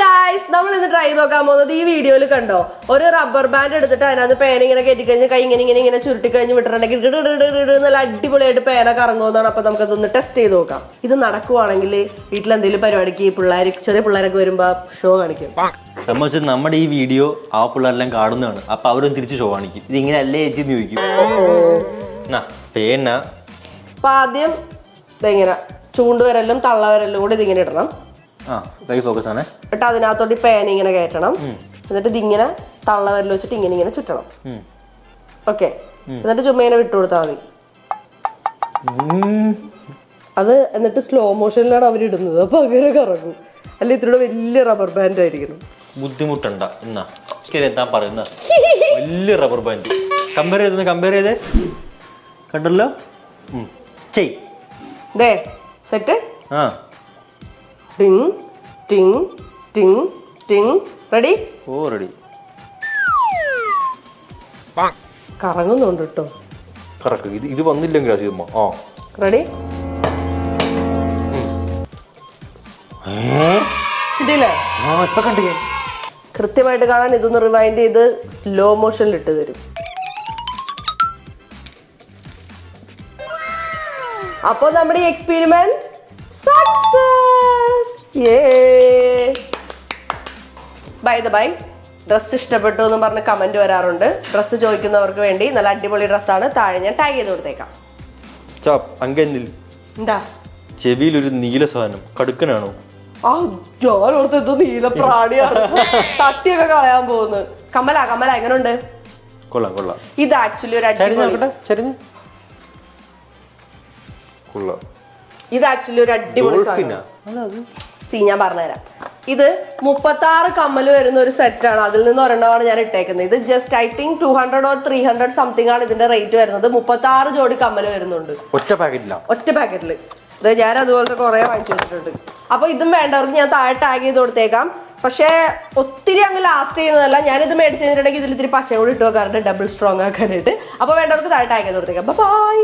Guys, നമ്മൾ ഇന്ന് try നോക്കാൻ പോകുന്നത് ഈ വീഡിയോയിൽ കണ്ടോ, ഒരു റബ്ബർ ബാൻഡ് എടുത്തിട്ട് അതിനകത്ത് പേന ഇങ്ങനെ കെട്ടിക്കഴിഞ്ഞ് കൈ ഇങ്ങനെ ചുരുട്ടി കഴിഞ്ഞ് വിട്ടിട്ടുണ്ടെങ്കിൽ നല്ല അടിപൊളിയായിട്ട് പേന കറങ്ങുമെന്നാണ്. അപ്പൊ നമുക്കതൊന്ന് ടെസ്റ്റ് ചെയ്ത് നോക്കാം. ഇത് നടക്കുവാണെങ്കിൽ വീട്ടിൽ എന്തെങ്കിലും പരിപാടിക്ക് ചെറിയ പിള്ളേരൊക്കെ വരുമ്പോ ഷോ കാണിക്കും. സംബന്ധിച്ച് നമ്മുടെ ഈ വീഡിയോ ആ പിള്ളേരെല്ലാം കാണുന്നതാണ്. അപ്പൊ അവരും തിരിച്ച് ഷോ കാണിക്കും. ഇത് ഇങ്ങനെ അല്ലേ ചേച്ചി ചോദിക്കും. പേന അപ്പൊ ആദ്യം ഇതെങ്ങനെ ചൂണ്ടുവരലും തള്ളവരലും കൂടി ഇതിങ്ങനെ ഇടണം. ഫോക്കസ് ആണ്. എന്നിട്ട് അതിനകത്തോട്ട് പേന ഇങ്ങനെ കയറ്റണം. എന്നിട്ട് ഇതിങ്ങനെ തള്ളവരൽ വെച്ചിട്ട് ഇങ്ങനെ ചുറ്റണം. ഓക്കെ, എന്നിട്ട് ചുമ്മാ ഇങ്ങനെ വിട്ടുകൊടുത്താൽ മതി. അത് എന്നിട്ട് സ്ലോ മോഷനിലാണ് അവരിടുന്നത്. അപ്പൊ അങ്ങനെ കറങ്ങും. അല്ല ഇത്തിരി വലിയ റബ്ബർ ബാൻഡ് ആയിരിക്കണം. ബുദ്ധിമുട്ടുണ്ട എന്നാ എന്താ പറയുന്ന വലിയ റബ്ബർ ബാൻഡ് കമ്പയർ ചെയ്തേ കണ്ടല്ലോ. ദേ സെറ്റ്. ടിങ് ടിങ് ടിങ് ടിങ്. റെഡി? ഓ റെഡി. കറങ്ങുന്നുണ്ട് കേട്ടോ. കറക്റ്റ്. ഇത് വന്നില്ലെങ്കിൽ റെഡി? കിട്ടിയില്ലേ? ഇപ്പൊ കണ്ടില്ലേ? കൃത്യമായിട്ട് കാണാൻ ഇതൊന്ന് റിവൈൻഡ് ചെയ്ത് സ്ലോ മോഷനിൽ ഇട്ട് തരും. അപ്പോ നമ്മുടെ ഈ experiment success. By the by, dress ഇഷ്ടപ്പെട്ടു എന്ന് പറഞ്ഞ് കമന്റ് വരാറുണ്ട്. ഡ്രസ്സ് ചോദിക്കുന്നവർക്ക് വേണ്ടി നല്ല അടിപൊളി ഡ്രസ്സാണ്. താഴെ ഞാൻ ടാഗ് ചെയ്ത് കൊടുത്തേക്കാം. എന്താ ചെവിയിൽ ഒരു നീല സാധനം കടുക്കനാണോ? ഞാൻ ഓർത്ത് എന്തോ നീല പ്രാണിയാണ്. തട്ടിയൊക്കെ കളയാൻ പോകുന്നു. കമല എങ്ങനെയുണ്ട്? കൊള്ളാം. ഇത് ആക്ച്വലി ഒരു അടിപൊളി ഞാൻ പറഞ്ഞുതരാം. ഇത് 36 കമ്മല് വരുന്ന ഒരു സെറ്റാണ്. അതിൽ നിന്ന് ഒരെണ്ണമാണ് ഞാൻ ഇട്ടേക്കുന്നത്. ഇത് just I think 200 or 300 something ആണ് ഇതിന്റെ റേറ്റ് വരുന്നത്. 36 ജോഡി കമ്മല് വരുന്നുണ്ട് ഒറ്റ പാക്കറ്റില്. ഇത് ഞാൻ അതുപോലത്തെ കുറെ വാങ്ങിച്ചു വെച്ചിട്ടുണ്ട്. അപ്പൊ ഇതും വേണ്ടവർക്ക് ഞാൻ താഴെ ടാഗ് ചെയ്ത് കൊടുത്തേക്കാം. പക്ഷേ ഒത്തിരി അങ്ങ് ലാസ്റ്റ് ചെയ്യുന്നതല്ല. ഞാനിത് മേടിച്ചു കഴിഞ്ഞിട്ടുണ്ടെങ്കിൽ ഇതിൽ ഇത്തിരി പശ കൂടി ഇട്ട് വെക്കാറുണ്ട്, ഡബിൾ സ്ട്രോങ് ആക്കാനായിട്ട്. അപ്പൊ വേണ്ടവർക്ക് താഴെ ടാഗ് ചെയ്ത് കൊടുത്തേക്കാം. ബൈ.